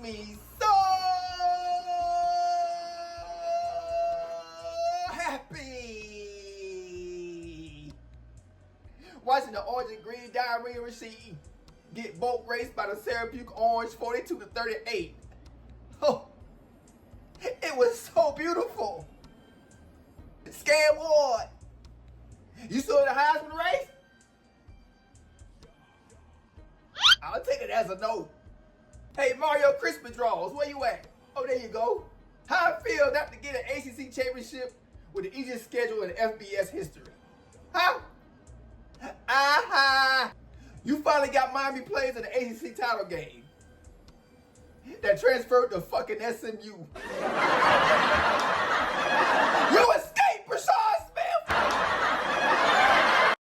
me so happy. Watching the orange and green diarrhea machine get boat raced by the Syracuse Orange 42-38. Oh, it was so beautiful. Scam Ward, you saw the Heisman race? I'll take it as a no. Hey, Mario Christmas draws, where you at? Oh, there you go. How it feel not to get an ACC championship with the easiest schedule in FBS history? Huh? Aha! You finally got Miami players in the ACC title game that transferred to fucking SMU.